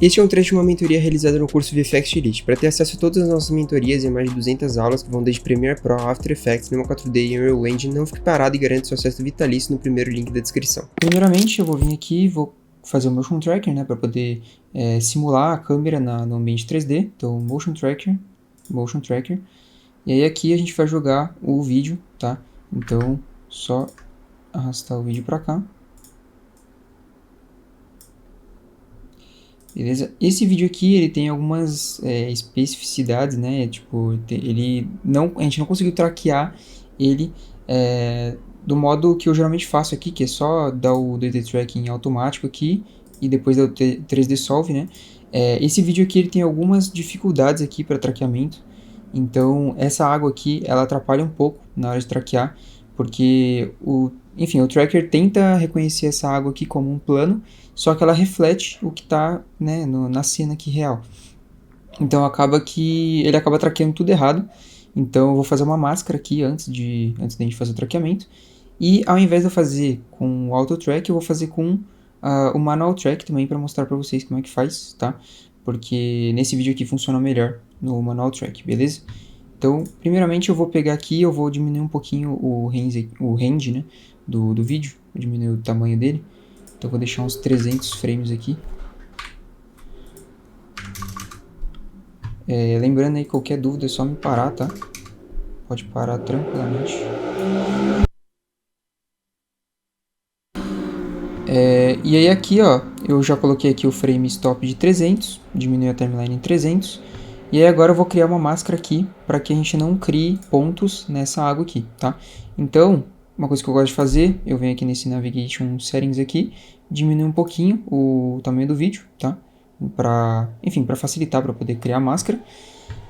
Este é um trecho de uma mentoria realizada no curso VFX Elite. Para ter acesso a todas as nossas mentorias e mais de 200 aulas que vão desde Premiere Pro, After Effects, Cinema 4D e Unreal Engine, não fique parado e garante seu acesso vitalício no primeiro link da descrição. Primeiramente, eu vou vir aqui e vou fazer o Motion Tracker, né, para poder simular a câmera no ambiente 3D. Então, Motion Tracker. E aí aqui a gente vai jogar o vídeo, tá? Então, só arrastar o vídeo para cá. Beleza? Esse vídeo aqui, ele tem algumas especificidades, né? Tipo, a gente não conseguiu traquear ele do modo que eu geralmente faço aqui, que é só dar o 2D Tracking automático aqui e depois dar o 3D Solve, né? Esse vídeo aqui, ele tem algumas dificuldades aqui para traqueamento. Então, essa água aqui, ela atrapalha um pouco na hora de traquear, porque enfim, o tracker tenta reconhecer essa água aqui como um plano, só que ela reflete o que está, né, na cena aqui real. Então ele acaba traqueando tudo errado. Então eu vou fazer uma máscara aqui antes de a gente fazer o traqueamento. E ao invés de eu fazer com o auto track, eu vou fazer com o manual track também para mostrar para vocês como é que faz, tá? Porque nesse vídeo aqui funciona melhor no manual track, beleza? Então, primeiramente eu vou pegar aqui, eu vou diminuir um pouquinho o range, né, do vídeo, vou diminuir o tamanho dele. Então eu vou deixar uns 300 frames aqui. Lembrando aí, qualquer dúvida é só me parar, tá? Pode parar tranquilamente. E aí aqui, ó, eu já coloquei aqui o frame stop de 300, diminui a timeline em 300. E aí agora eu vou criar uma máscara aqui para que a gente não crie pontos nessa água aqui, tá? Então, uma coisa que eu gosto de fazer, eu venho aqui nesse Navigation Settings aqui, diminuir um pouquinho o tamanho do vídeo, tá? Enfim, para facilitar para poder criar a máscara.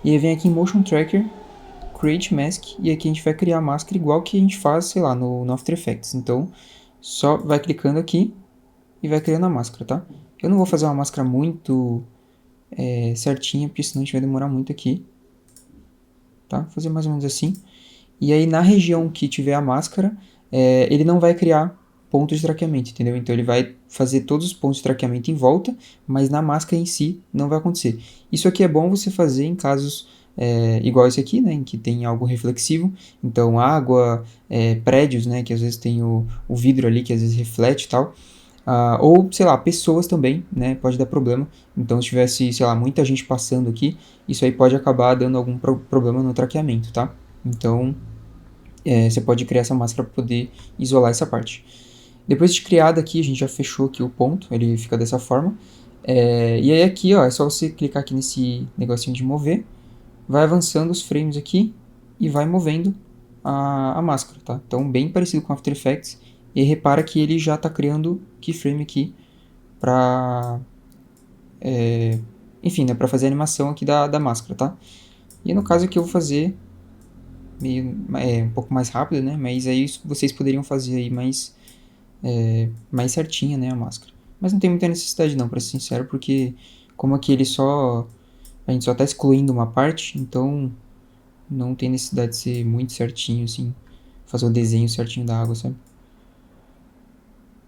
E aí vem aqui em Motion Tracker, Create Mask, e aqui a gente vai criar a máscara igual que a gente faz, sei lá, no After Effects. Então, só vai clicando aqui e vai criando a máscara, tá? Eu não vou fazer uma máscara muito certinha, porque senão a gente vai demorar muito aqui, tá? Vou fazer mais ou menos assim. E aí na região que tiver a máscara, ele não vai criar pontos de traqueamento, entendeu? Então ele vai fazer todos os pontos de traqueamento em volta, mas na máscara em si não vai acontecer. Isso aqui é bom você fazer em casos igual esse aqui, né, em que tem algo reflexivo, então água, prédios, né, que às vezes tem o vidro ali que às vezes reflete e tal. Ou, sei lá, pessoas também, né, pode dar problema. Então, se tivesse, sei lá, muita gente passando aqui, isso aí pode acabar dando algum problema no traqueamento, tá? Então, você pode criar essa máscara para poder isolar essa parte. Depois de criada aqui, a gente já fechou aqui o ponto, ele fica dessa forma. E aí aqui, ó, é só você clicar aqui nesse negocinho de mover, vai avançando os frames aqui e vai movendo a máscara, tá? Então, bem parecido com After Effects. E repara que ele já está criando keyframe aqui para enfim, né, para fazer a animação aqui da máscara, tá? E no caso aqui eu vou fazer um pouco mais rápido, né? Mas aí vocês poderiam fazer aí mais certinha, né, a máscara. Mas não tem muita necessidade não, para ser sincero, porque como aqui a gente só está excluindo uma parte, então não tem necessidade de ser muito certinho, assim, fazer o desenho certinho da água, sabe?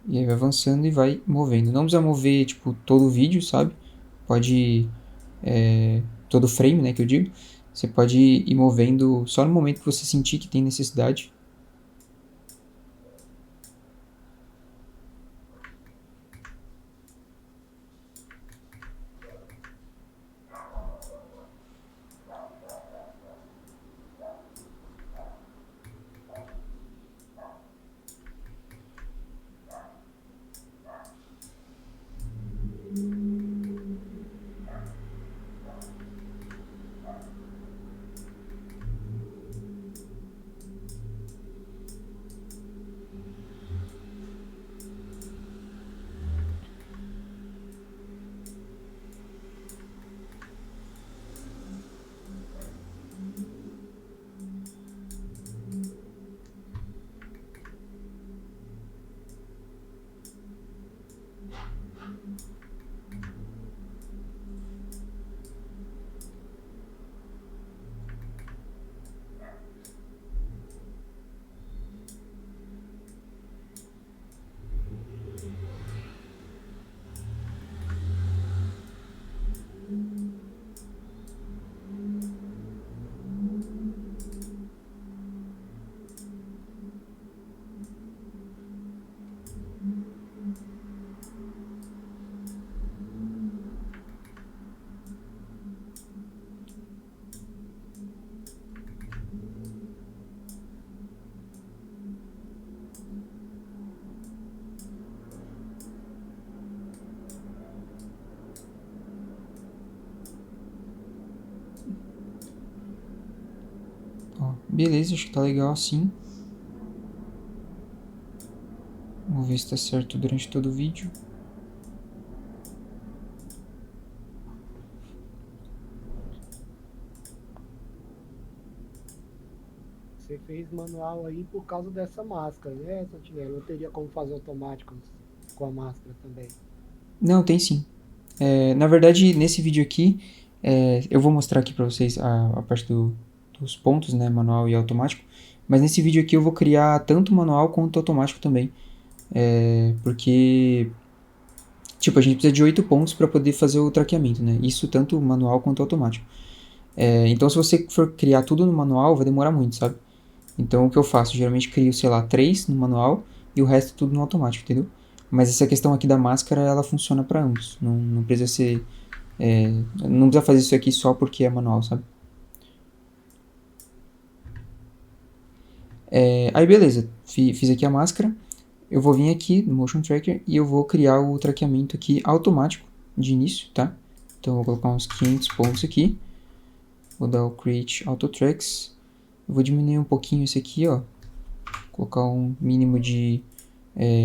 E aí vai avançando e vai movendo. Não precisa mover, tipo, todo o vídeo, sabe? Pode, todo frame, né, que eu digo. Você pode ir movendo só no momento que você sentir que tem necessidade. Beleza, acho que tá legal assim. Vamos ver se tá certo durante todo o vídeo. Você fez manual aí por causa dessa máscara, né, Santinela? Não teria como fazer automático com a máscara também. Não, tem sim. Na verdade, nesse vídeo aqui, eu vou mostrar aqui pra vocês a parte dos pontos, né, manual e automático. Mas nesse vídeo aqui eu vou criar tanto manual quanto automático também. Porque, tipo, a gente precisa de 8 pontos para poder fazer o traqueamento, né? Isso tanto manual quanto automático. Então, se você for criar tudo no manual, vai demorar muito, sabe? Então, o que eu faço? Geralmente crio, sei lá, 3 no manual e o resto tudo no automático, entendeu? Mas essa questão aqui da máscara, ela funciona para ambos. Não precisa ser... não precisa fazer isso aqui só porque é manual, sabe? Aí, beleza. Fiz aqui a máscara. Eu vou vir aqui no Motion Tracker e eu vou criar o traqueamento aqui automático de início, tá? Então, eu vou colocar uns 500 pontos aqui. Vou dar o Create Auto Tracks. Eu vou diminuir um pouquinho esse aqui, ó. Colocar um mínimo de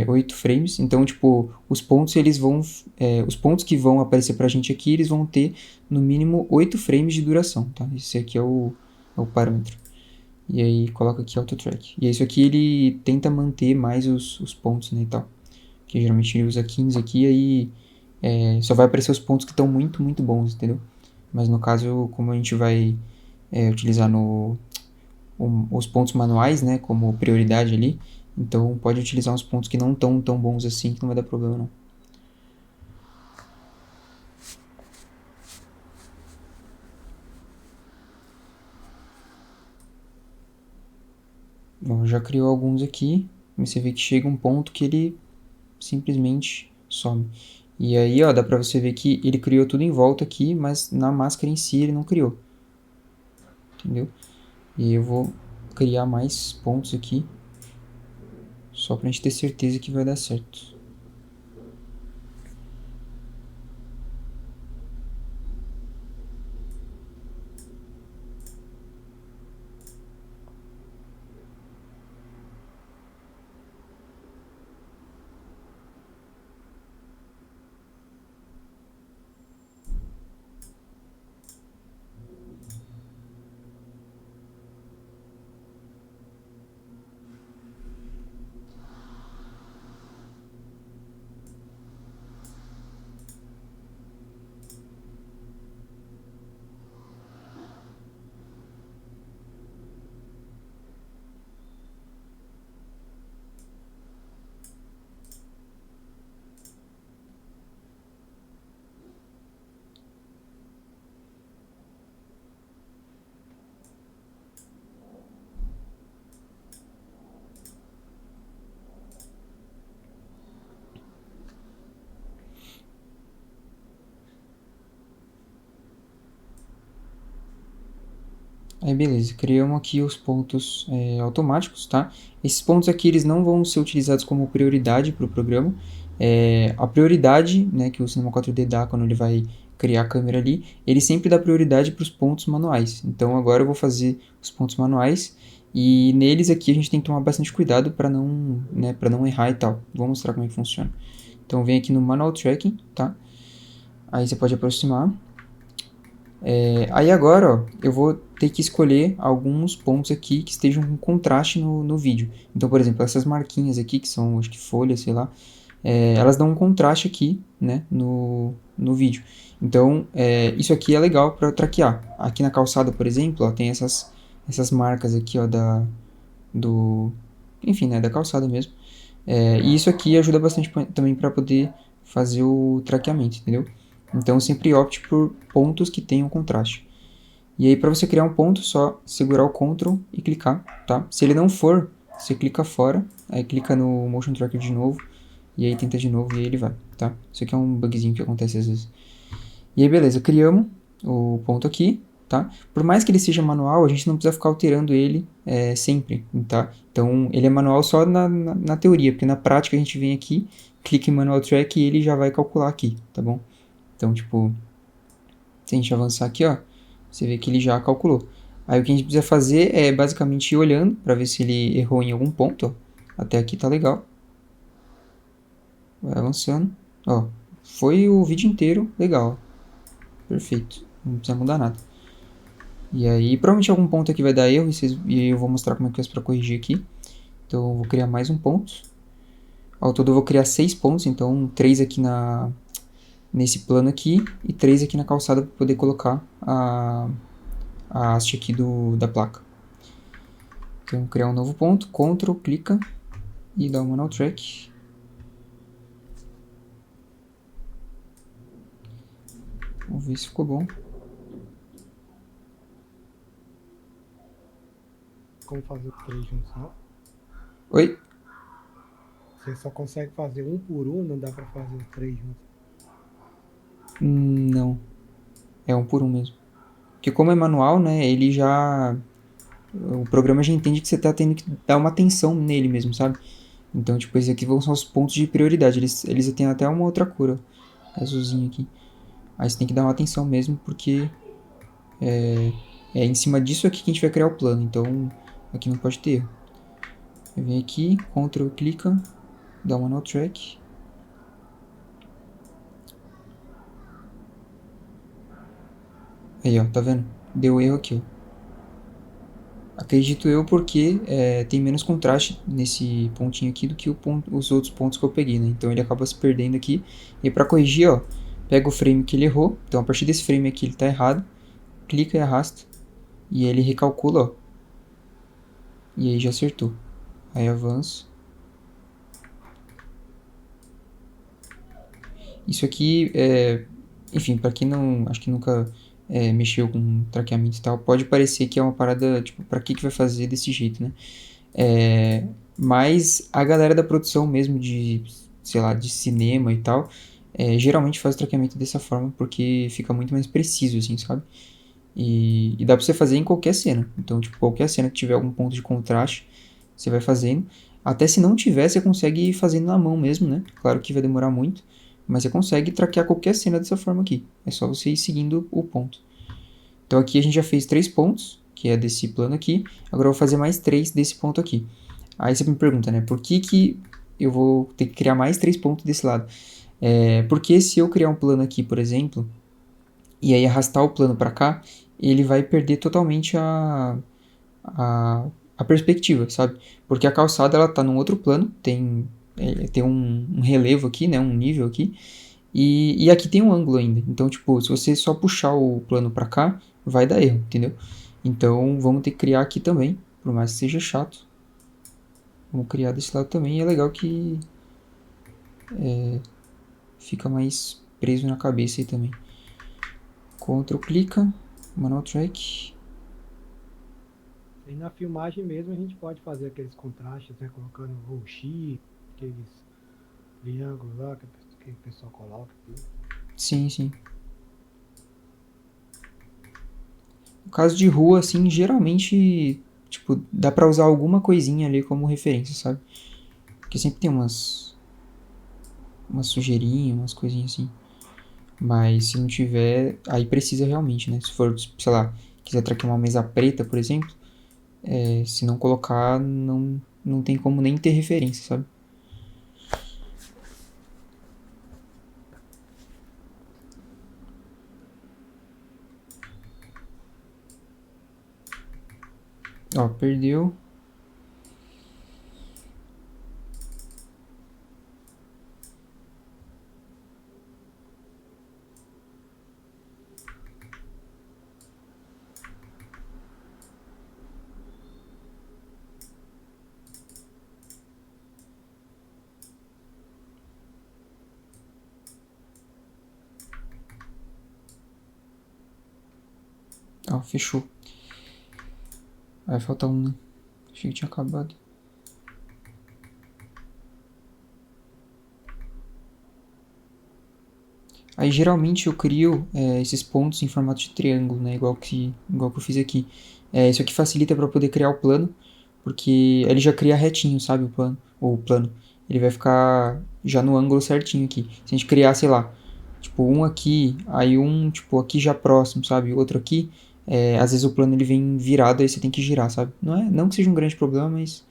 8 frames. Então, tipo, os pontos eles vão. Os pontos que vão aparecer pra gente aqui, eles vão ter no mínimo 8 frames de duração, tá? Esse aqui é o parâmetro. E aí coloca aqui Auto Track. E isso aqui ele tenta manter mais os pontos, né, e tal. Que geralmente ele usa 15 aqui, aí só vai aparecer os pontos que estão muito, muito bons, entendeu? Mas no caso, como a gente vai utilizar os pontos manuais, né, como prioridade ali, então pode utilizar uns pontos que não estão tão bons assim, que não vai dar problema não. Bom, já criou alguns aqui, mas você vê que chega um ponto que ele simplesmente some. E aí, ó, dá pra você ver que ele criou tudo em volta aqui, mas na máscara em si ele não criou, entendeu? E eu vou criar mais pontos aqui, só pra gente ter certeza que vai dar certo. Aí beleza, criamos aqui os pontos automáticos, tá? Esses pontos aqui eles não vão ser utilizados como prioridade para o programa. A prioridade, né, que o Cinema 4D dá quando ele vai criar a câmera ali, ele sempre dá prioridade para os pontos manuais. Então agora eu vou fazer os pontos manuais e neles aqui a gente tem que tomar bastante cuidado para não, né, para não errar e tal. Vou mostrar como é que funciona. Então vem aqui no Manual Tracking, tá? Aí você pode aproximar. Aí agora, ó, eu vou ter que escolher alguns pontos aqui que estejam com contraste no vídeo. Então, por exemplo, essas marquinhas aqui, que são, acho que folhas, sei lá, elas dão um contraste aqui, né, no vídeo. Então, isso aqui é legal para traquear. Aqui na calçada, por exemplo, ó, tem essas marcas aqui, ó, enfim, né, da calçada mesmo. E isso aqui ajuda bastante também para poder fazer o traqueamento, entendeu? Então sempre opte por pontos que tenham contraste. E aí para você criar um ponto, só segurar o Ctrl e clicar, tá? Se ele não for, você clica fora, aí clica no Motion Tracker de novo, e aí tenta de novo e aí ele vai, tá? Isso aqui é um bugzinho que acontece às vezes. E aí beleza, criamos o ponto aqui, tá? Por mais que ele seja manual, a gente não precisa ficar alterando ele sempre, tá? Então ele é manual só na teoria, porque na prática a gente vem aqui, clica em Manual Track e ele já vai calcular aqui, tá bom? Então, tipo, se a gente avançar aqui, ó, você vê que ele já calculou. Aí o que a gente precisa fazer é basicamente ir olhando para ver se ele errou em algum ponto, ó. Até aqui tá legal. Vai avançando. Ó, foi o vídeo inteiro legal. Perfeito. Não precisa mudar nada. E aí, provavelmente algum ponto aqui vai dar erro e eu vou mostrar como é que faz para corrigir aqui. Então eu vou criar mais um ponto. Ao todo eu vou criar 6 pontos, então 3 aqui nesse plano aqui e 3 aqui na calçada para poder colocar a haste aqui da placa. Então criar um novo ponto, Ctrl, clica e dá uma no track. Vamos ver se ficou bom. Como fazer 3 juntos, não? Oi? Você só consegue fazer um por um, não dá pra fazer os 3 juntos. Não. É um por um mesmo. Porque como é manual, né, ele já... O programa já entende que você tá tendo que dar uma atenção nele mesmo, sabe? Então, tipo, esses aqui vão ser os pontos de prioridade. Eles têm até uma outra cor, ó. Azulzinho aqui. Aí você tem que dar uma atenção mesmo, porque é em cima disso aqui que a gente vai criar o plano. Então, aqui não pode ter erro. Vem aqui, Ctrl, clica, dá uma no track. Aí, ó, tá vendo? Deu erro aqui, ó. Acredito eu porque tem menos contraste nesse pontinho aqui do que os outros pontos que eu peguei, né? Então ele acaba se perdendo aqui. E para corrigir, ó, pega o frame que ele errou. Então a partir desse frame aqui ele tá errado. Clica e arrasta. E ele recalcula, ó. E aí já acertou. Aí avanço. Isso aqui enfim, para quem não, acho que nunca mexeu com traqueamento e tal, pode parecer que é uma parada, tipo, pra que vai fazer desse jeito, né? Mas a galera da produção mesmo de, sei lá, de cinema e tal, geralmente faz o traqueamento dessa forma porque fica muito mais preciso, assim, sabe? E dá pra você fazer em qualquer cena. Então, tipo, qualquer cena que tiver algum ponto de contraste, você vai fazendo. Até se não tiver, você consegue ir fazendo na mão mesmo, né? Claro que vai demorar muito, mas você consegue traquear qualquer cena dessa forma aqui. É só você ir seguindo o ponto. Então aqui a gente já fez 3 pontos, que é desse plano aqui. Agora eu vou fazer mais 3 desse ponto aqui. Aí você me pergunta, né? Por que eu vou ter que criar mais 3 pontos desse lado? Porque se eu criar um plano aqui, por exemplo, e aí arrastar o plano para cá, ele vai perder totalmente a perspectiva, sabe? Porque a calçada ela tá num outro plano, tem um relevo aqui, né? Um nível aqui. E aqui tem um ângulo ainda. Então, tipo, se você só puxar o plano para cá, vai dar erro, entendeu? Então, vamos ter que criar aqui também, por mais que seja chato. Vamos criar desse lado também. E é legal que fica mais preso na cabeça aí também. Ctrl clica, manual track. E na filmagem mesmo a gente pode fazer aqueles contrastes, né? Colocando o X, aqueles triângulos lá que o pessoal coloca. Tudo. Sim, sim. No caso de rua, assim, geralmente, tipo, dá pra usar alguma coisinha ali como referência, sabe? Porque sempre tem umas sujeirinhas, umas coisinhas assim. Mas se não tiver, aí precisa realmente, né? Se for, sei lá, quiser traquear uma mesa preta, por exemplo, se não colocar, não tem como nem ter referência, sabe? Ó, perdeu. Ó, fechou. Vai faltar um, né? Achei que tinha acabado. Aí geralmente eu crio esses pontos em formato de triângulo, né? Igual que eu fiz aqui. Isso aqui facilita para poder criar o plano, porque ele já cria retinho, sabe? O plano. Ele vai ficar já no ângulo certinho aqui. Se a gente criar, sei lá, tipo um aqui, aí um tipo aqui já próximo, sabe? Outro aqui, às vezes o plano ele vem virado, aí você tem que girar, sabe? Não que seja um grande problema, mas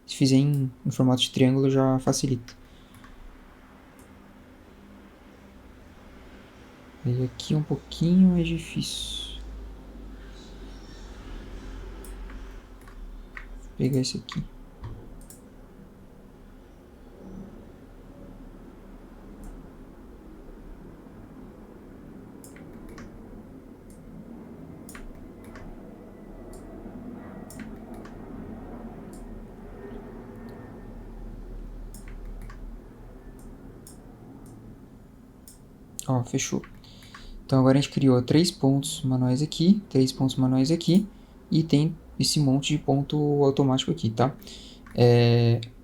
se fizer em formato de triângulo já facilita. Aí aqui é um pouquinho mais difícil. Vou pegar esse aqui. Ó, fechou. Então agora a gente criou 3 pontos manuais aqui, 3 pontos manuais aqui, e tem esse monte de ponto automático aqui, tá?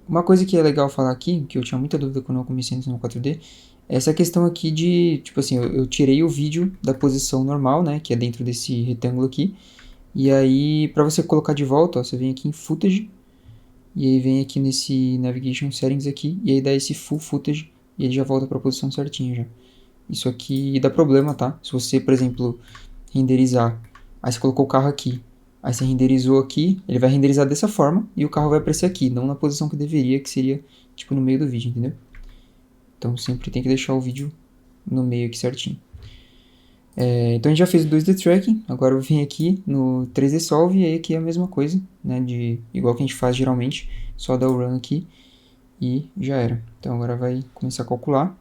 Uma coisa que é legal falar aqui, que eu tinha muita dúvida quando eu comecei no 4D, é essa questão aqui de, tipo assim, eu tirei o vídeo da posição normal, né, que é dentro desse retângulo aqui, e aí para você colocar de volta, ó, você vem aqui em Footage, e aí vem aqui nesse Navigation Settings aqui, e aí dá esse Full Footage, e ele já volta para a posição certinha já. Isso aqui dá problema, tá? Se você, por exemplo, renderizar, aí você colocou o carro aqui, aí você renderizou aqui, ele vai renderizar dessa forma e o carro vai aparecer aqui, não na posição que deveria, que seria tipo no meio do vídeo, entendeu? Então sempre tem que deixar o vídeo no meio aqui certinho. Então a gente já fez o 2D Tracking, agora eu vim aqui no 3D Solve e aí aqui é a mesma coisa, né? Igual que a gente faz geralmente, só dar o run aqui e já era. Então agora vai começar a calcular.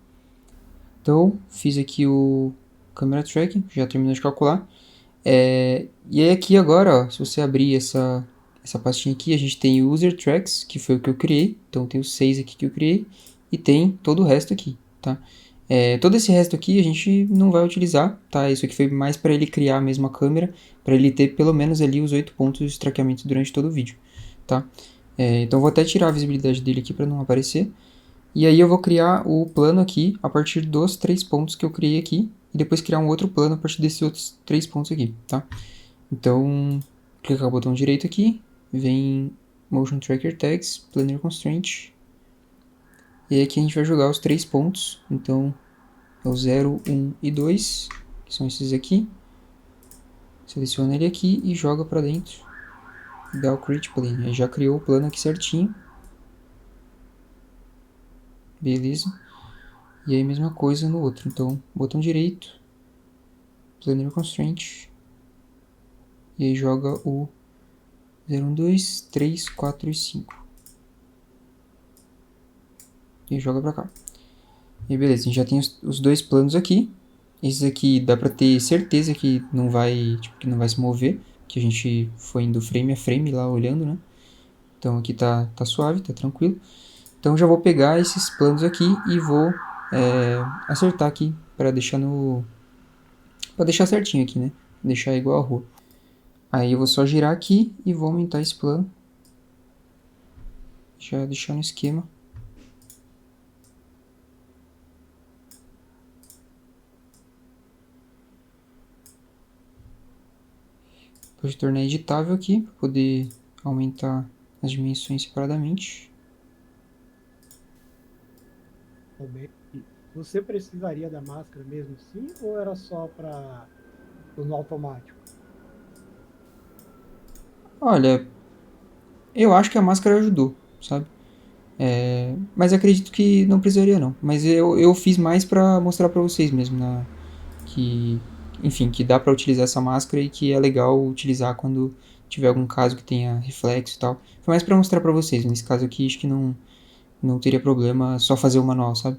Então, fiz aqui o Camera Tracking, já terminou de calcular. E aí aqui agora, ó, se você abrir essa pastinha aqui, a gente tem User Tracks, que foi o que eu criei. Então tem os 6 aqui que eu criei. E tem todo o resto aqui, tá? Todo esse resto aqui a gente não vai utilizar, tá? Isso aqui foi mais para ele criar a mesma câmera, para ele ter pelo menos ali os 8 pontos de traqueamento durante todo o vídeo, tá? Então eu vou até tirar a visibilidade dele aqui para não aparecer. E aí eu vou criar o plano aqui a partir dos 3 pontos que eu criei aqui. E depois criar um outro plano a partir desses outros 3 pontos aqui, tá? Então, clicar o botão direito aqui. Vem Motion Tracker Tags, Planar Constraint. E aí aqui a gente vai jogar os 3 pontos. Então, é o 0, 1 e 2. Que são esses aqui. Seleciona ele aqui e joga para dentro. Dá o Create Plane. Aí já criou o plano aqui certinho. Beleza. E aí mesma coisa no outro. Então, botão direito, Planar Constraint. E aí joga o 0, 1, 2, 3, 4 e 5. E joga pra cá. E beleza, a gente já tem os 2 planos aqui. Esses aqui dá pra ter certeza que não vai, que não vai se mover. Que a gente foi indo frame a frame lá olhando, né? Então aqui tá suave, tá tranquilo. Então já vou pegar esses planos aqui e vou acertar aqui para deixar para deixar certinho aqui, né? Deixar igual a rua. Aí eu vou só girar aqui e vou aumentar esse plano. Já deixar no esquema. Depois tornar editável aqui para poder aumentar as dimensões separadamente. Também. Você precisaria da máscara mesmo sim, ou era só para no automático? Olha, eu acho que a máscara ajudou, sabe? Mas acredito que não precisaria não. Mas eu fiz mais para mostrar para vocês mesmo, que, enfim, que dá para utilizar essa máscara e que é legal utilizar quando tiver algum caso que tenha reflexo e tal. Foi mais para mostrar para vocês. Nesse caso aqui, acho que não teria problema só fazer o manual, sabe?